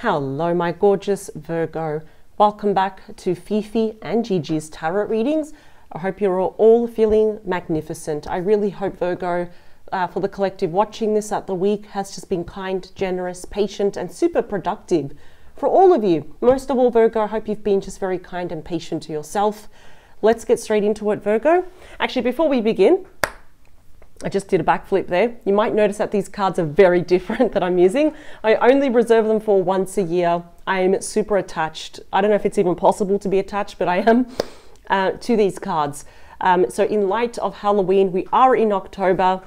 Hello, my gorgeous Virgo. Welcome back to Fifi and Gigi's tarot readings. I hope you're all feeling magnificent. I really hope Virgo, for the collective watching this at the week, has just been kind, generous, patient, and super productive for all of you. Most of all, Virgo, I hope you've been just very kind and patient to yourself. Let's get straight into it, Virgo. Actually, before we begin, I just did a backflip there. You might notice that these cards are very different that I'm using. I only reserve them for once a year. I'm super attached. I don't know if it's even possible to be attached, but I am to these cards. So in light of Halloween, we are in October.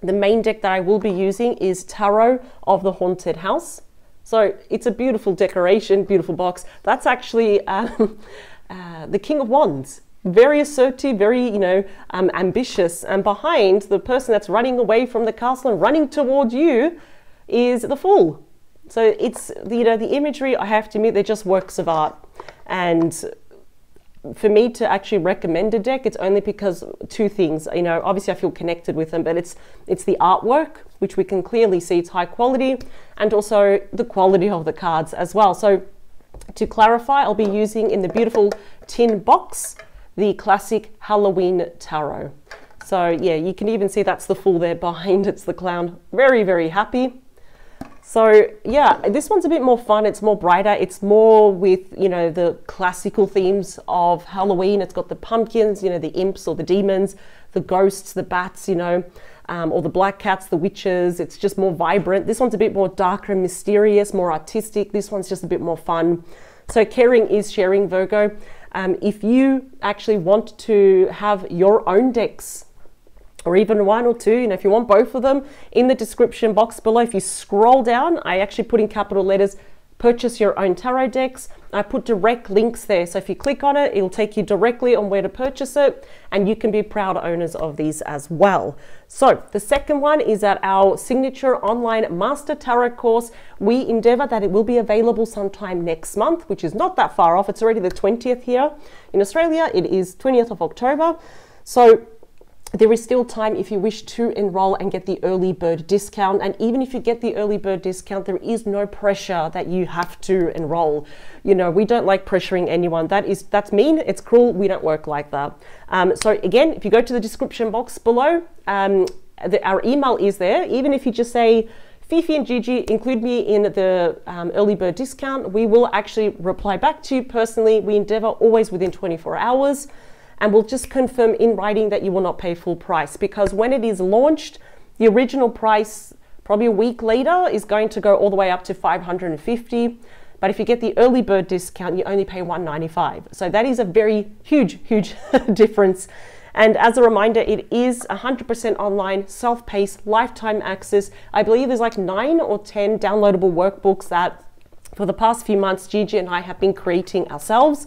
The main deck that I will be using is Tarot of the Haunted House. So it's a beautiful decoration, beautiful box. That's actually the King of Wands. Very assertive, very, ambitious. And behind the person that's running away from the castle and running towards you is the Fool. So it's, the imagery, I have to admit, they're just works of art. And for me to actually recommend a deck, it's only because two things. Obviously I feel connected with them, but it's the artwork, which we can clearly see it's high quality, and also the quality of the cards as well. So to clarify, I'll be using in the beautiful tin box the classic Halloween tarot. So yeah, you can even see that's the Fool there behind. It's the clown. Very, very happy. So yeah, this one's a bit more fun. It's more brighter. It's more with, the classical themes of Halloween. It's got the pumpkins, the imps or the demons, the ghosts, the bats, or the black cats, the witches. It's just more vibrant. This one's a bit more darker and mysterious, more artistic. This one's just a bit more fun. So caring is sharing, Virgo. If you actually want to have your own decks, or even one or two, if you want both of them, in the description box below, if you scroll down, I actually put in capital letters, purchase your own tarot decks. I put direct links there. So if you click on it, it'll take you directly on where to purchase it, and you can be proud owners of these as well. So the second one is at our signature online master tarot course. We endeavor that it will be available sometime next month, which is not that far off. It's already the 20th here in Australia. It is 20th of October. So there is still time if you wish to enroll and get the early bird discount. And even if you get the early bird discount, there is no pressure that you have to enroll. We don't like pressuring anyone. That's mean, it's cruel. We don't work like that. So again, if you go to the description box below, our email is there. Even if you just say, Fifi and Gigi, include me in the early bird discount, we will actually reply back to you personally. We endeavor always within 24 hours. And we'll just confirm in writing that you will not pay full price, because when it is launched, the original price probably a week later is going to go all the way up to $550. But if you get the early bird discount, you only pay $195. So that is a very huge difference. And as a reminder, it is 100% online, self-paced, lifetime access. I believe there's like 9 or 10 downloadable workbooks that for the past few months, Gigi and I have been creating ourselves.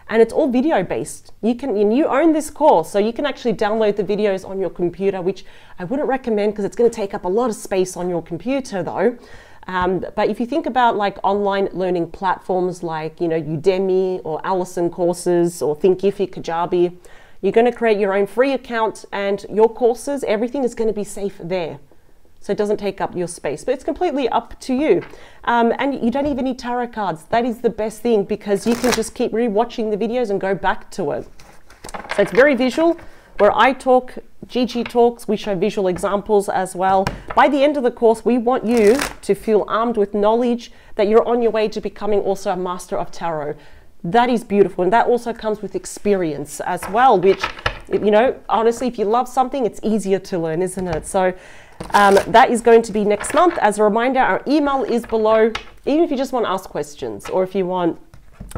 And it's all video based. You own this course, so you can actually download the videos on your computer, which I wouldn't recommend because it's going to take up a lot of space on your computer though. But if you think about like online learning platforms like, Udemy or Allison courses or Thinkific, Kajabi, you're going to create your own free account, and your courses, everything is going to be safe there. So it doesn't take up your space, but it's completely up to you. And you don't even need tarot cards. That is the best thing, because you can just keep rewatching the videos and go back to it. So it's very visual. Where I talk, Gigi talks, we show visual examples as well. By the end of the course, we want you to feel armed with knowledge that you're on your way to becoming also a master of tarot. That is beautiful. And that also comes with experience as well, which, honestly, if you love something, it's easier to learn, isn't it? So that is going to be next month. As a reminder, our email is below, even if you just want to ask questions or if you want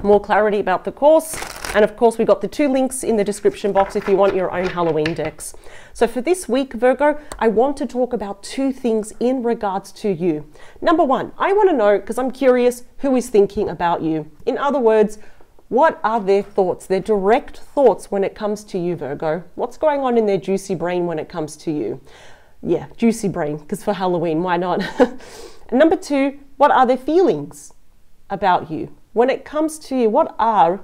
more clarity about the course. And of course, we've got the 2 links in the description box if you want your own Halloween decks. So for this week, Virgo, I want to talk about 2 things in regards to you. Number 1, I want to know, because I'm curious, who is thinking about you. In other words, what are their thoughts, their direct thoughts when it comes to you, Virgo? What's going on in their juicy brain when it comes to you? Yeah, juicy brain, because for Halloween, why not? And number 2, what are their feelings about you? When it comes to you, what are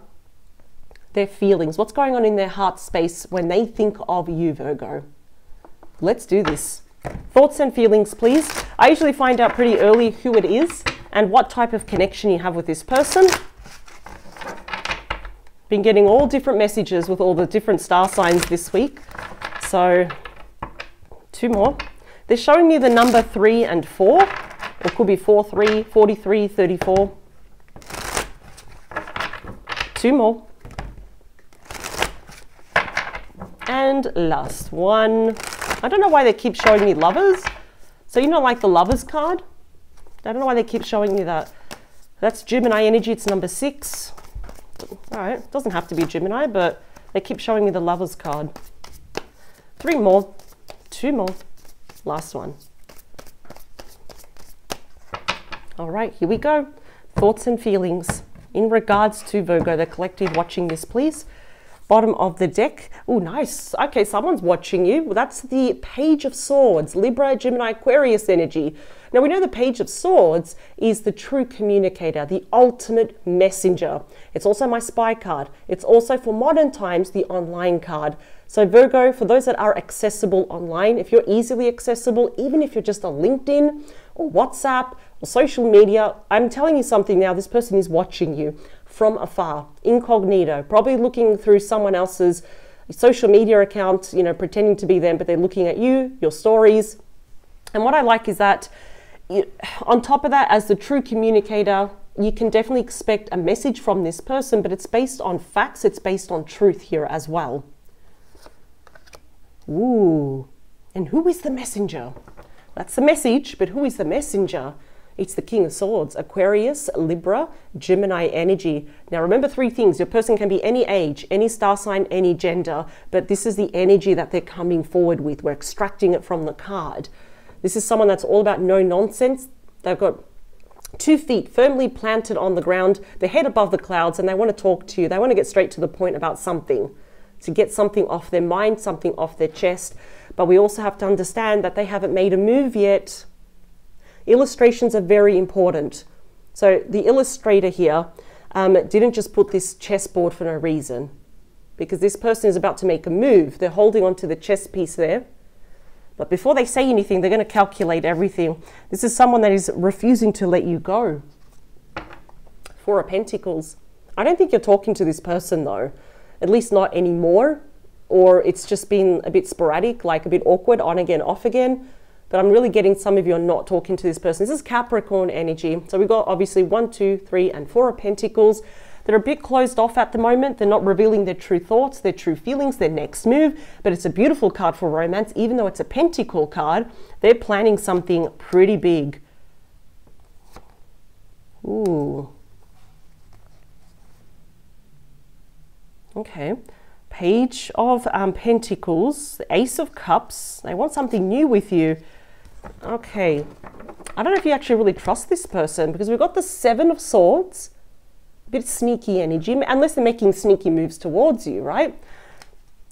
their feelings? What's going on in their heart space when they think of you, Virgo? Let's do this. Thoughts and feelings, please. I usually find out pretty early who it is, and what type of connection you have with this person. Been getting all different messages with all the different star signs this week. So 2 more. They're showing me the number 3 and 4. It could be 43, 43, 34. 2 more. And last one. I don't know why they keep showing me lovers. So you know, like the lovers card? I don't know why they keep showing me that. That's Gemini energy. It's number 6. All right, it doesn't have to be Gemini, but they keep showing me the lovers card. 3 more. 2 more. Last one. All right, here we go. Thoughts and feelings in regards to Virgo, the collective watching this, please. Bottom of the deck. Oh, nice. Okay, someone's watching you. Well, that's the Page of Swords, Libra, Gemini, Aquarius energy. Now, we know the Page of Swords is the true communicator, the ultimate messenger. It's also my spy card. It's also, for modern times, the online card. So Virgo, for those that are accessible online, if you're easily accessible, even if you're just on LinkedIn or WhatsApp or social media, I'm telling you something now, this person is watching you from afar, incognito, probably looking through someone else's social media account, you know, pretending to be them, but they're looking at you, your stories. And what I like is that on top of that, as the true communicator, you can definitely expect a message from this person, but it's based on facts, it's based on truth here as well. Ooh, and who is the messenger? That's the message, but who is the messenger? It's the King of Swords, Aquarius, Libra, Gemini energy. Now remember 3 things. Your person can be any age, any star sign, any gender, but this is the energy that they're coming forward with. We're extracting it from the card. This is someone that's all about no nonsense. They've got 2 feet firmly planted on the ground, their head above the clouds, and they want to talk to you. They want to get straight to the point about something, to get something off their mind, something off their chest. But we also have to understand that they haven't made a move yet. Illustrations are very important. So the illustrator here didn't just put this chessboard for no reason, because this person is about to make a move. They're holding onto the chess piece there. But before they say anything, they're going to calculate everything. This is someone that is refusing to let you go. 4 of Pentacles. I don't think you're talking to this person though, at least not anymore, or it's just been a bit sporadic, like a bit awkward, on again, off again. But I'm really getting some of you are not talking to this person. This is Capricorn energy. So we've got obviously 1, 2, 3, and 4 of Pentacles. They're a bit closed off at the moment. They're not revealing their true thoughts, their true feelings, their next move. But it's a beautiful card for romance. Even though it's a Pentacle card, they're planning something pretty big. Ooh. Okay. Page of Pentacles, the Ace of Cups. They want something new with you. Okay. I don't know if you actually really trust this person, because we've got the 7 of Swords. A bit sneaky energy, unless they're making sneaky moves towards you, right?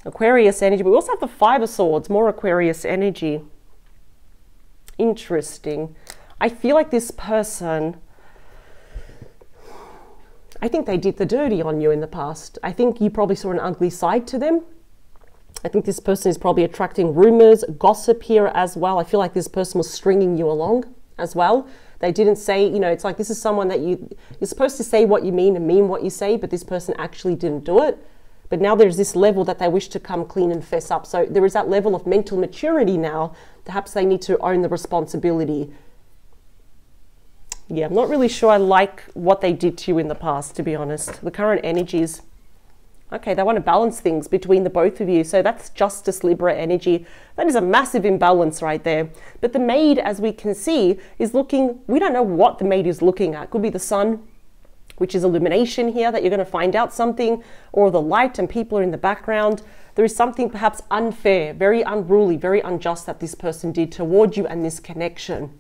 Aquarius energy. But we also have the 5 of Swords, more Aquarius energy. Interesting. I feel like this person, I think they did the dirty on you in the past. I think you probably saw an ugly side to them. I think this person is probably attracting rumors, gossip here as well. I feel like this person was stringing you along as well. They didn't say, you know, it's like this is someone that you're supposed to say what you mean and mean what you say, but this person actually didn't do it. But now there's this level that they wish to come clean and fess up. So there is that level of mental maturity now. Perhaps they need to own the responsibility. Yeah, I'm not really sure I like what they did to you in the past, to be honest. The current energies. Okay, they want to balance things between the both of you. So that's Justice, Libra energy. That is a massive imbalance right there. But the Maid, as we can see, is looking, we don't know what the Maid is looking at. Could be the Sun, which is illumination here, that you're going to find out something, or the light and people are in the background. There is something perhaps unfair, very unruly, very unjust that this person did toward you and this connection.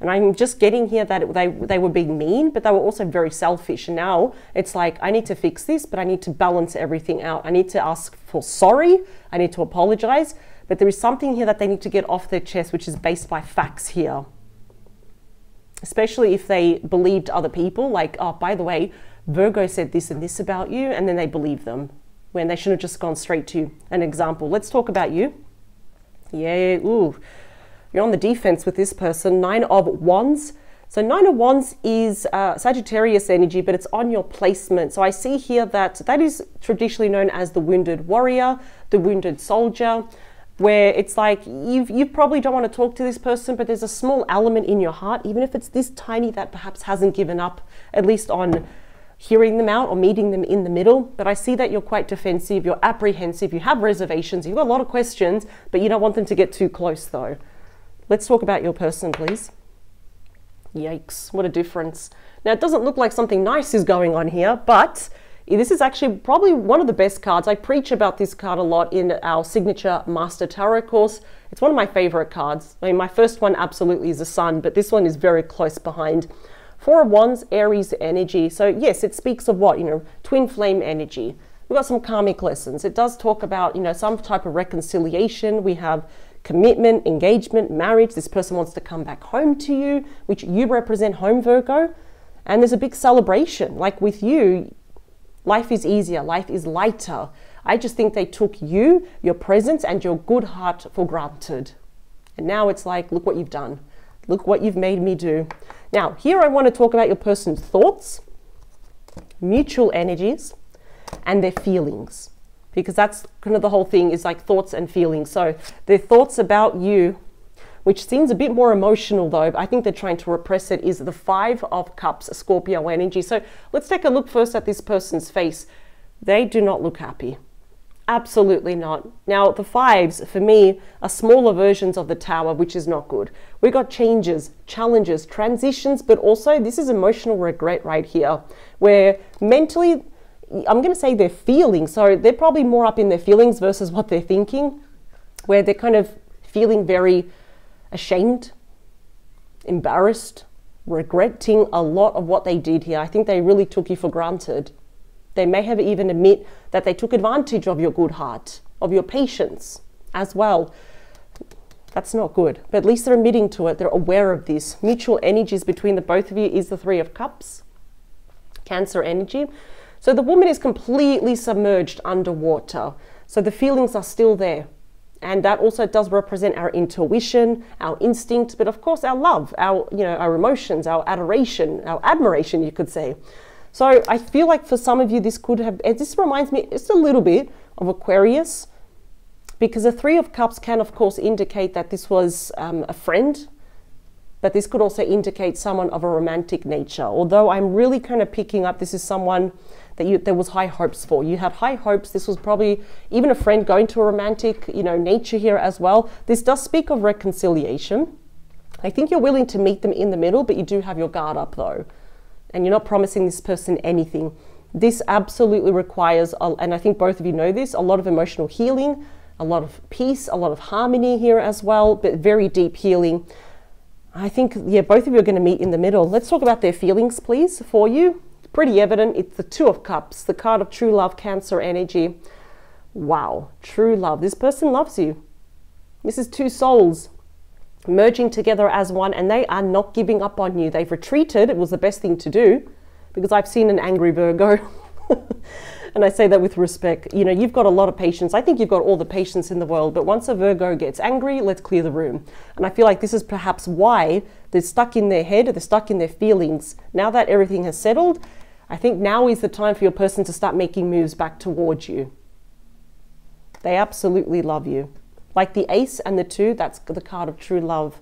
And I'm just getting here that they were being mean, but they were also very selfish. And now it's like, I need to fix this, but I need to balance everything out. I need to ask for sorry. I need to apologize. But there is something here that they need to get off their chest, which is based by facts here. Especially if they believed other people, like, oh, by the way, Virgo said this and this about you, and then they believe them when they should have just gone straight to an example. Let's talk about you. Yeah, ooh. You're on the defense with this person. 9 of Wands. So Nine of Wands is Sagittarius energy, but it's on your placement. So I see here that that is traditionally known as the wounded warrior, the wounded soldier, where it's like you probably don't want to talk to this person, but there's a small element in your heart, even if it's this tiny, that perhaps hasn't given up, at least on hearing them out or meeting them in the middle. But I see that you're quite defensive, you're apprehensive, you have reservations, you've got a lot of questions, but you don't want them to get too close though. Let's talk about your person, please. Yikes, what a difference. Now, it doesn't look like something nice is going on here, but this is actually probably one of the best cards. I preach about this card a lot in our signature Master Tarot course. It's one of my favorite cards. I mean, my first one absolutely is the Sun, but this one is very close behind. Four of Wands, Aries energy. So yes, it speaks of what? Twin flame energy. We've got some karmic lessons. It does talk about, some type of reconciliation. We have commitment, engagement, marriage. This person wants to come back home to you, which you represent home, Virgo. And there's a big celebration. Like with you, life is easier, life is lighter. I just think they took you, your presence, and your good heart for granted. And now it's like, look what you've done. Look what you've made me do. Now, here I want to talk about your person's thoughts, mutual energies, and their feelings. Because that's kind of the whole thing, is like thoughts and feelings. So their thoughts about you, which seems a bit more emotional though, but I think they're trying to repress it, is the Five of Cups, Scorpio energy. So let's take a look first at this person's face. They do not look happy. Absolutely not. Now, the fives, for me, are smaller versions of the Tower, which is not good. We got changes, challenges, transitions, but also this is emotional regret right here, where mentally, I'm going to say they're feeling. So they're probably more up in their feelings versus what they're thinking, where they're kind of feeling very ashamed, embarrassed, regretting a lot of what they did here. I think they really took you for granted. They may have even admit that they took advantage of your good heart, of your patience as well. That's not good, but at least they're admitting to it. They're aware of this. Mutual energies between the both of you is the Three of Cups, Cancer energy. So the woman is completely submerged underwater. So the feelings are still there. And that also does represent our intuition, our instinct, but of course our love, our emotions, our adoration, our admiration, you could say. So I feel like for some of you, this reminds me just a little bit of Aquarius, because the Three of Cups can, of course, indicate that this was a friend, but this could also indicate someone of a romantic nature. Although I'm really kind of picking up, this is someone that there was high hopes for. You had high hopes. This was probably even a friend going to a romantic, nature here as well. This does speak of reconciliation. I think you're willing to meet them in the middle, but you do have your guard up though. And you're not promising this person anything. This absolutely requires, and I think both of you know this, a lot of emotional healing, a lot of peace, a lot of harmony here as well, but very deep healing. I think, yeah, both of you are going to meet in the middle. Let's talk about their feelings, please, for you. It's pretty evident. It's the Two of Cups, the card of true love, Cancer energy. Wow, true love. This person loves you. This is two souls merging together as one, and they are not giving up on you. They've retreated. It was the best thing to do, because I've seen an angry Virgo. And I say that with respect. You've got a lot of patience. I think you've got all the patience in the world, but once a Virgo gets angry, let's clear the room. And I feel like this is perhaps why they're stuck in their head, they're stuck in their feelings. Now that everything has settled, I think now is the time for your person to start making moves back towards you. They absolutely love you. Like the Ace and the Two, that's the card of true love.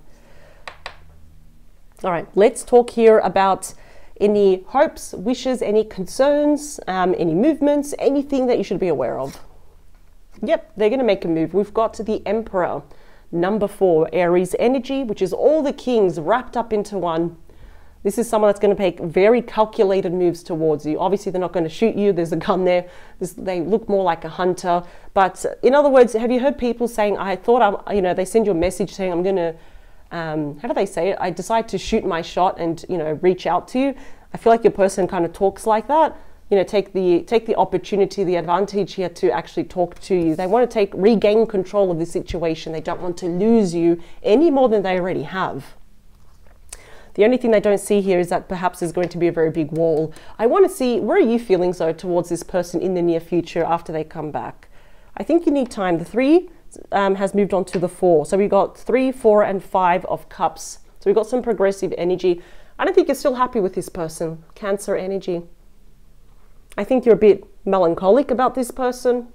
All right, let's talk here about any hopes, wishes, any concerns, any movements, anything that you should be aware of. Yep, they're going to make a move. We've got the Emperor, number 4, Aries energy, which is all the kings wrapped up into one. This is someone that's going to make very calculated moves towards you. Obviously, they're not going to shoot you. There's a gun there. They look more like a hunter. But in other words, have you heard people saying, I thought, they send you a message saying, I'm going to, how do they say it? I decide to shoot my shot and, reach out to you. I feel like your person kind of talks like that. Take the opportunity, the advantage here to actually talk to you. They want to regain control of the situation. They don't want to lose you any more than they already have. The only thing they don't see here is that perhaps there's going to be a very big wall. I want to see, where are you feeling though towards this person in the near future after they come back? I think you need time. The 3 has moved on to the 4. So we've got 3, 4, and 5 of Cups. So we've got some progressive energy. I don't think you're still happy with this person. Cancer energy. I think you're a bit melancholic about this person.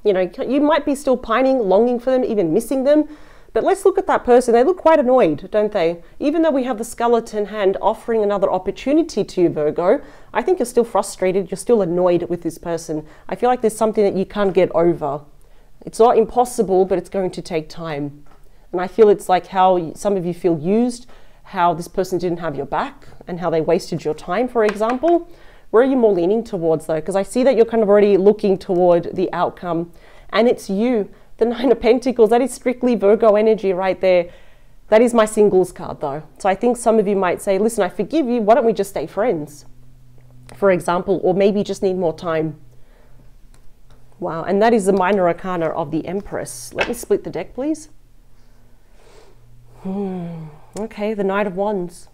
You know, you might be still pining, longing for them, even missing them. But let's look at that person. They look quite annoyed, don't they? Even though we have the skeleton hand offering another opportunity to you, Virgo, I think you're still frustrated. You're still annoyed with this person. I feel like there's something that you can't get over. It's not impossible, but it's going to take time. And I feel it's like how some of you feel used, how this person didn't have your back, and how they wasted your time, for example. Where are you more leaning towards, though? Because I see that you're kind of already looking toward the outcome. And it's you. The Nine of Pentacles, that is strictly Virgo energy right there. That is my singles card, though. So I think some of you might say, listen, I forgive you. Why don't we just stay friends? For example, or maybe just need more time. Wow, and that is the minor arcana of the Empress. Let me split the deck, please. Okay, the Knight of Wands.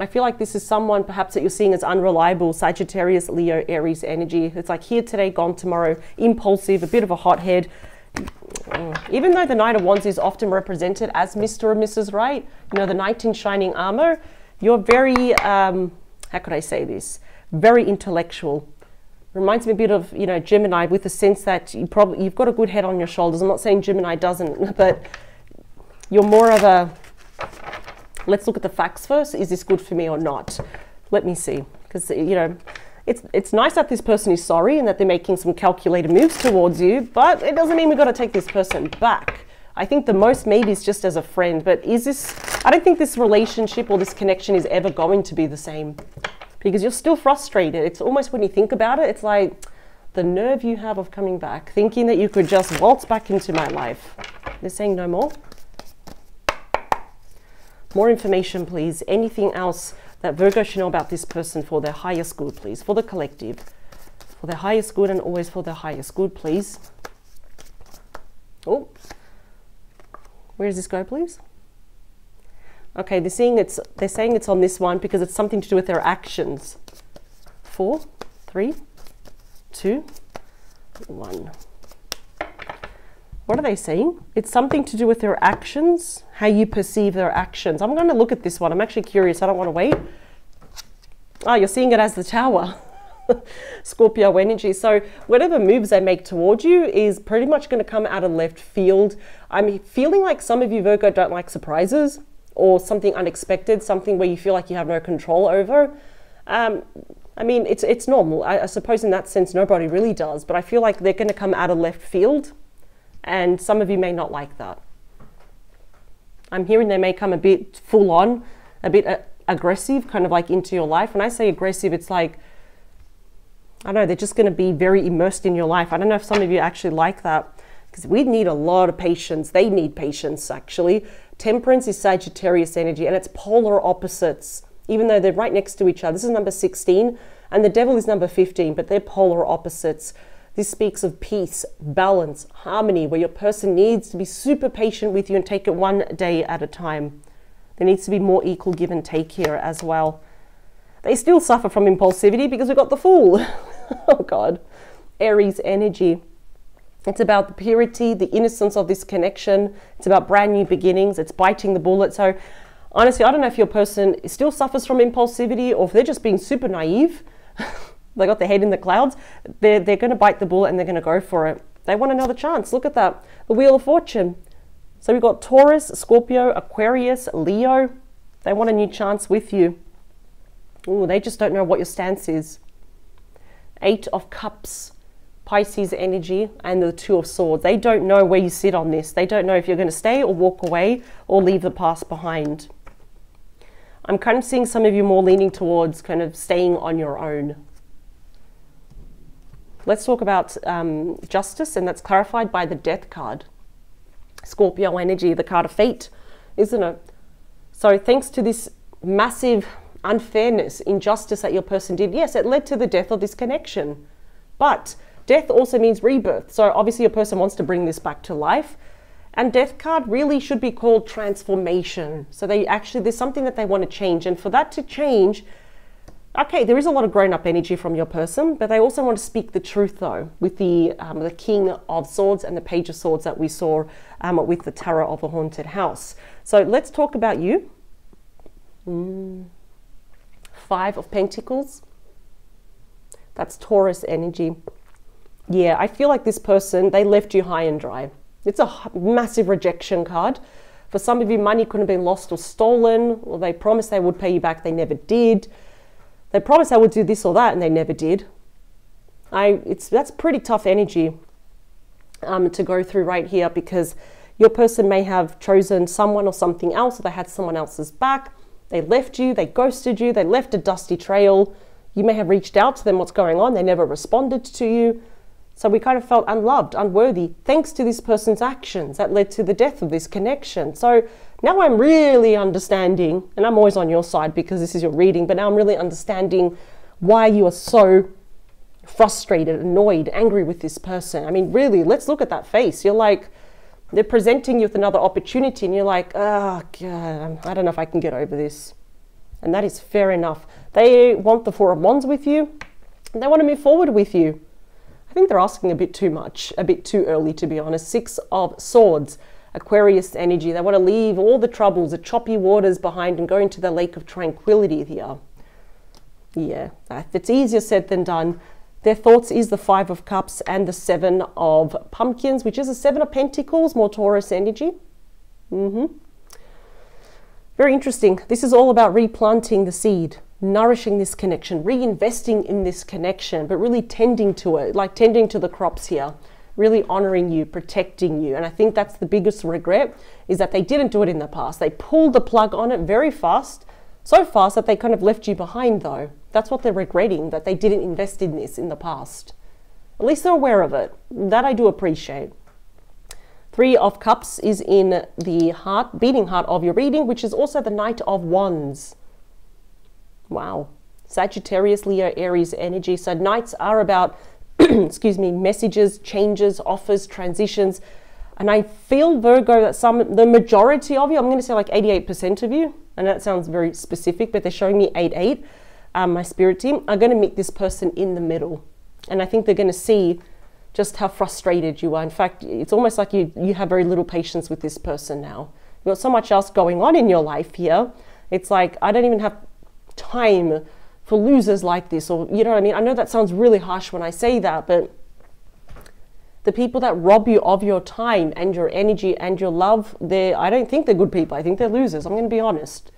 I feel like this is someone perhaps that you're seeing as unreliable, Sagittarius, Leo, Aries energy. It's like here today, gone tomorrow, impulsive, a bit of a hothead. Even though the Knight of Wands is often represented as Mr. or Mrs. Right, you know, the knight in shining armor, you're very, how could I say this? Very intellectual. Reminds me a bit of, you know, Gemini, with the sense that you've got a good head on your shoulders. I'm not saying Gemini doesn't, but you're more of a, let's look at the facts first. Is this good for me or not? Let me see. Because, you know, it's nice that this person is sorry and that they're making some calculated moves towards you, but it doesn't mean we've got to take this person back. I think the most maybe is just as a friend, but is this, I don't think this relationship or this connection is ever going to be the same, because you're still frustrated. It's almost, when you think about it, it's like the nerve you have of coming back, thinking that you could just waltz back into my life. They're saying no more. More information, please. Anything else that Virgo should know about this person for their highest good, please. For the collective. For their highest good, and always for their highest good, please. Oh. Where does this go, please? Okay, they're saying it's on this one because it's something to do with their actions. 4, 3, 2, 1. What are they saying? It's something to do with their actions, how you perceive their actions. I'm going to look at this one. I'm actually curious. I don't want to wait. Oh, you're seeing it as the Tower. Scorpio energy. So whatever moves they make towards you is pretty much going to come out of left field. I'm feeling like some of you, Virgo, don't like surprises or something unexpected, something where you feel like you have no control over. I mean, it's normal. I suppose in that sense, nobody really does. But I feel like they're going to come out of left field. And some of you may not like that. I'm hearing they may come a bit full on, a bit aggressive, kind of like into your life. When I say aggressive, it's like, I don't know, they're just going to be very immersed in your life. I don't know if some of you actually like that, because we need a lot of patience. They need patience, actually. Temperance is Sagittarius energy, and it's polar opposites, even though they're right next to each other. This is number 16, and the Devil is number 15, but they're polar opposites. This speaks of peace, balance, harmony, where your person needs to be super patient with you and take it one day at a time. There needs to be more equal give and take here as well. They still suffer from impulsivity because we've got the Fool. Oh God. Aries energy. It's about the purity, the innocence of this connection. It's about brand new beginnings. It's biting the bullet. So honestly, I don't know if your person still suffers from impulsivity or if they're just being super naive. They got their head in the clouds. They're going to bite the bullet and they're going to go for it. They want another chance. Look at that. The Wheel of Fortune. So we've got Taurus, Scorpio, Aquarius, Leo. They want a new chance with you. Ooh, they just don't know what your stance is. 8 of Cups, Pisces energy, and the 2 of Swords. They don't know where you sit on this. They don't know if you're going to stay or walk away or leave the past behind. I'm kind of seeing some of you more leaning towards kind of staying on your own. Let's talk about justice, and that's clarified by the Death card. Scorpio energy, the card of fate, isn't it? So thanks to this massive unfairness, injustice that your person did, yes, it led to the death of this connection. But death also means rebirth. So obviously your person wants to bring this back to life. And Death card really should be called transformation. So there's something that they want to change. And for that to change, okay, there is a lot of grown-up energy from your person, but they also want to speak the truth, though, with the King of Swords and the Page of Swords that we saw with the Tarot of the Haunted House. So let's talk about you. Five of Pentacles. That's Taurus energy. Yeah, I feel like this person, they left you high and dry. It's a massive rejection card. For some of you, money could have been lost or stolen, or they promised they would pay you back, they never did. They promised they would do this or that, and they never did. That's pretty tough energy to go through right here, because your person may have chosen someone or something else, or they had someone else's back. They left you, they ghosted you, they left a dusty trail. You may have reached out to them, what's going on, they never responded to you. So we kind of felt unloved, unworthy, thanks to this person's actions that led to the death of this connection. So now I'm really understanding, and I'm always on your side because this is your reading, but now I'm really understanding why you are so frustrated, annoyed, angry with this person. I mean, really, let's look at that face. You're like, they're presenting you with another opportunity and you're like, oh God, I don't know if I can get over this. And that is fair enough. They want the Four of Wands with you, and they want to move forward with you. I think they're asking a bit too much, a bit too early, to be honest. Six of Swords, Aquarius energy. They want to leave all the troubles, the choppy waters behind and go into the lake of tranquility here. Yeah, it's easier said than done. Their thoughts is the Five of Cups and the Seven of Pumpkins, which is the Seven of Pentacles, more Taurus energy. Very interesting. This is all about replanting the seed, nourishing this connection, reinvesting in this connection, but really tending to it, like tending to the crops here, really honoring you, protecting you. And I think that's the biggest regret, is that they didn't do it in the past. They pulled the plug on it very fast, so fast that they kind of left you behind though. That's what they're regretting, that they didn't invest in this in the past. At least they're aware of it. That I do appreciate. Three of Cups is in the heart, beating heart of your reading, which is also the Knight of Wands. Wow. Sagittarius, Leo, Aries energy. So nights are about, excuse me, messages, changes, offers, transitions. And I feel, Virgo, that the majority of you, I'm going to say like 88% of you, and that sounds very specific, but they're showing me 8-8, my spirit team, are going to meet this person in the middle. And I think they're going to see just how frustrated you are. In fact, it's almost like you have very little patience with this person now. You've got so much else going on in your life here. It's like, I don't even have time for losers like this, or you know what I mean? I know that sounds really harsh when I say that, but the people that rob you of your time and your energy and your love, I don't think they're good people. I think they're losers. I'm going to be honest.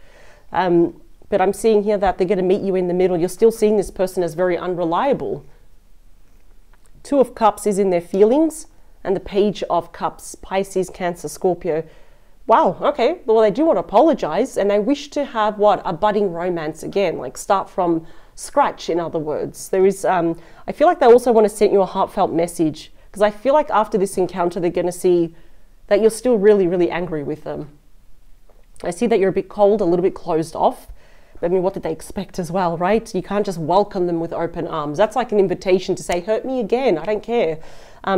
But I'm seeing here that they're going to meet you in the middle. You're still seeing this person as very unreliable. Two of Cups is in their feelings, and the Page of Cups, Pisces, Cancer, Scorpio. Wow, okay, well, they do want to apologize, and they wish to have, what, a budding romance again, like start from scratch, in other words. There is, I feel like they also want to send you a heartfelt message, because I feel like after this encounter, they're going to see that you're still really, really angry with them. I see that you're a bit cold, a little bit closed off. I mean, what did they expect as well, right? You can't just welcome them with open arms. That's like an invitation to say, hurt me again, I don't care.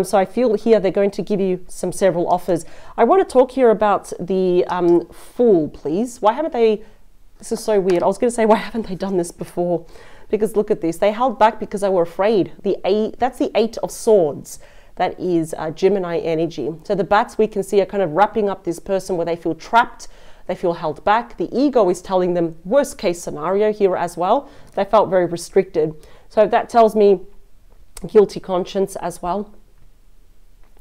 So I feel here they're going to give you several offers. I want to talk here about the Fool, please. Why haven't they, this is so weird. I was going to say, why haven't they done this before? Because look at this. They held back because they were afraid. That's the Eight of Swords. That is Gemini energy. So the bats we can see are kind of wrapping up this person where they feel trapped. They feel held back. The ego is telling them worst case scenario here as well. They felt very restricted. So that tells me guilty conscience as well.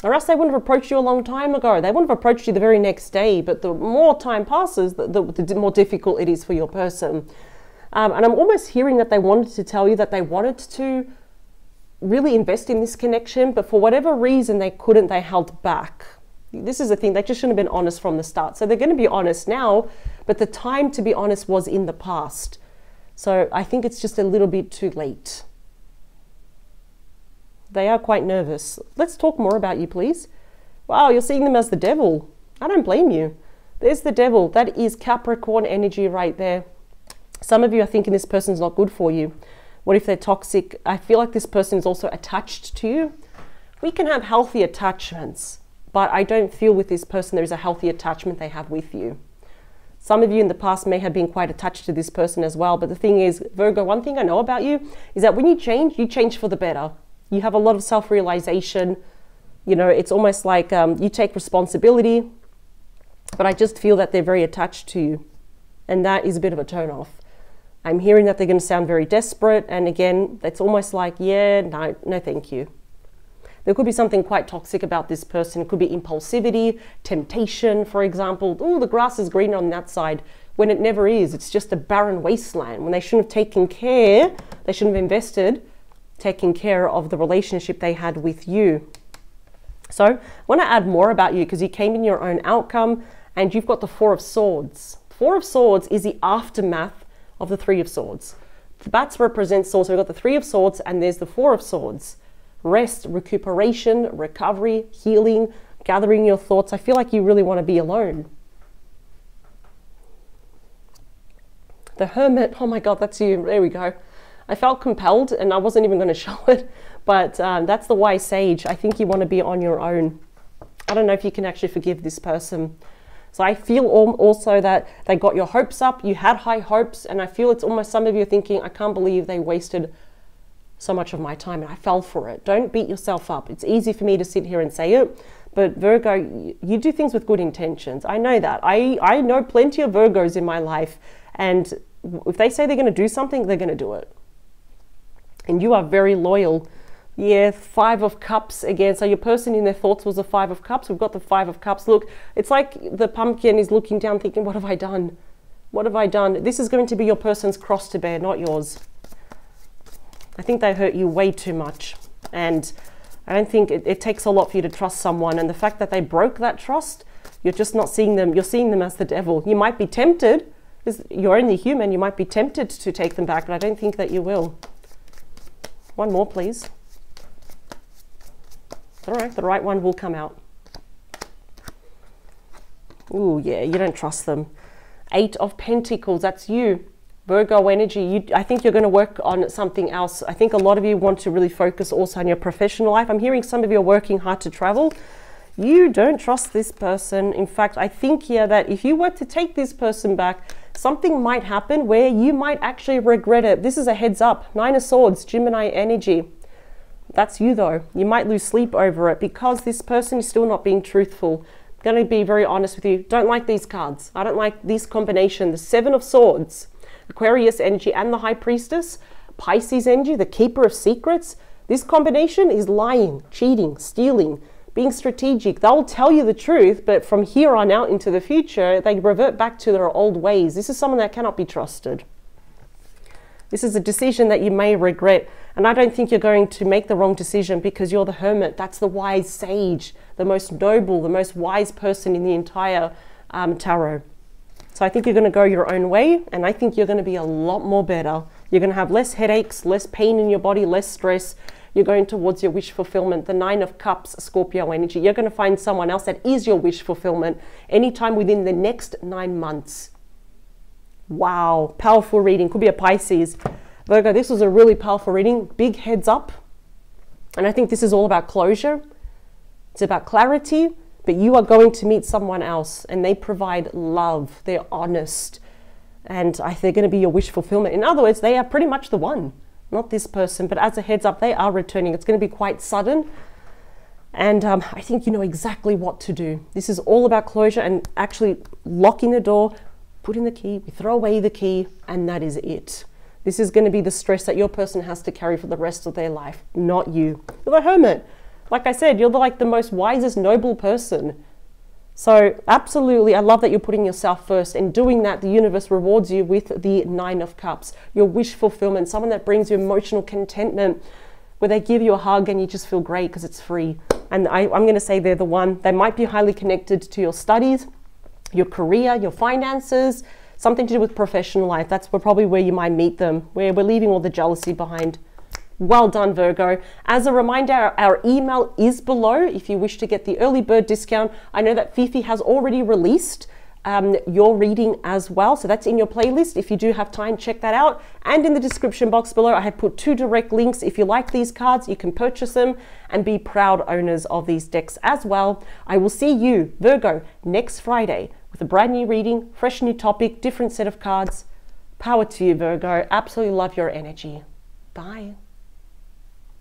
Or else they wouldn't have approached you a long time ago. They wouldn't have approached you the very next day. But the more time passes, the more difficult it is for your person. And I'm almost hearing that they wanted to tell you that they wanted to really invest in this connection. But for whatever reason they couldn't, they held back. This is the thing, they just shouldn't have been honest from the start. So they're going to be honest now, but the time to be honest was in the past. So I think it's just a little bit too late. They are quite nervous. Let's talk more about you, please. Wow, you're seeing them as the devil. I don't blame you. There's the devil. That is Capricorn energy right there. Some of you are thinking this person's not good for you. What if they're toxic? I feel like this person is also attached to you. We can have healthy attachments, but I don't feel with this person there is a healthy attachment they have with you. Some of you in the past may have been quite attached to this person as well. But the thing is, Virgo, one thing I know about you is that when you change for the better. You have a lot of self-realization. You know, it's almost like you take responsibility. But I just feel that they're very attached to you. And that is a bit of a turn off. I'm hearing that they're going to sound very desperate. And again, it's almost like, yeah, no, no, thank you. There could be something quite toxic about this person. It could be impulsivity, temptation, for example. Oh, the grass is greener on that side, when it never is. It's just a barren wasteland. When they shouldn't have taken care, they shouldn't have invested, taking care of the relationship they had with you. So I want to add more about you because you came in your own outcome and you've got the Four of Swords. Four of Swords is the aftermath of the Three of Swords. The bats represent swords, so we've got the Three of Swords and there's the Four of Swords. Rest, recuperation, recovery, healing, gathering your thoughts. I feel like you really want to be alone. The Hermit, oh my God, that's you. There we go. I felt compelled and I wasn't even going to show it, but that's the Wise Sage. I think you want to be on your own. I don't know if you can actually forgive this person. So I feel also that they got your hopes up. You had high hopes, and I feel it's almost some of you are thinking, I can't believe they wasted so much of my time and I fell for it. Don't beat yourself up. It's easy for me to sit here and say it, but Virgo, you do things with good intentions. I know that. I know plenty of Virgos in my life, and if they say they're going to do something, they're going to do it. And you are very loyal. Yeah, Five of Cups again. So your person in their thoughts was the Five of Cups. We've got the Five of Cups. Look, it's like the pumpkin is looking down thinking, what have I done? What have I done? This is going to be your person's cross to bear, not yours. I think they hurt you way too much. And I don't think it takes a lot for you to trust someone. And the fact that they broke that trust, you're just not seeing them. You're seeing them as the devil. You might be tempted. You're only human. You might be tempted to take them back, but I don't think that you will. One more, please. All right, the right one will come out. Ooh, yeah, you don't trust them. Eight of Pentacles, that's you. Virgo energy, I think you're going to work on something else. I think a lot of you want to really focus also on your professional life. I'm hearing some of you are working hard to travel. You don't trust this person. In fact, I think here that if you were to take this person back, something might happen where you might actually regret it. This is a heads up. Nine of Swords, Gemini energy. That's you though. You might lose sleep over it because this person is still not being truthful. I'm going to be very honest with you. Don't like these cards. I don't like this combination. The Seven of Swords, Aquarius energy, and the High Priestess, Pisces energy, the Keeper of Secrets. This combination is lying, cheating, stealing, being strategic. They'll tell you the truth, but from here on out into the future, they revert back to their old ways. This is someone that cannot be trusted. This is a decision that you may regret. And I don't think you're going to make the wrong decision because you're the Hermit. That's the Wise Sage, the most noble, the most wise person in the entire tarot. So I think you're going to go your own way, and I think you're going to be a lot more better. You're going to have less headaches, less pain in your body, less stress. You're going towards your wish fulfillment. The Nine of Cups, Scorpio energy. You're going to find someone else that is your wish fulfillment anytime within the next 9 months. Wow, powerful reading. Could be a Pisces. Virgo, this was a really powerful reading. Big heads up. And I think this is all about closure. It's about clarity, but you are going to meet someone else and they provide love. They're honest. And they're going to be your wish fulfillment. In other words, they are pretty much the one. Not this person, but as a heads up, they are returning. It's going to be quite sudden. And I think you know exactly what to do. This is all about closure and actually locking the door, put in the key, we throw away the key, and that is it. This is going to be the stress that your person has to carry for the rest of their life, not you. You're the Hermit. Like I said, you're like the most wisest, noble person. So absolutely, I love that you're putting yourself first. And doing that, the universe rewards you with the Nine of Cups, your wish fulfillment, someone that brings you emotional contentment, where they give you a hug and you just feel great because it's free. And I'm going to say they're the one. They might be highly connected to your studies, your career, your finances, something to do with professional life. That's probably where you might meet them, where we're leaving all the jealousy behind. Well done, Virgo. As a reminder, our email is below if you wish to get the early bird discount. I know that Fifi has already released your reading as well, so that's in your playlist. If you do have time, check that out. And in the description box below, I have put 2 direct links. If you like these cards, you can purchase them and be proud owners of these decks as well. I will see you, Virgo, next Friday with a brand new reading, fresh new topic, different set of cards. Power to you, Virgo. Absolutely love your energy. Bye.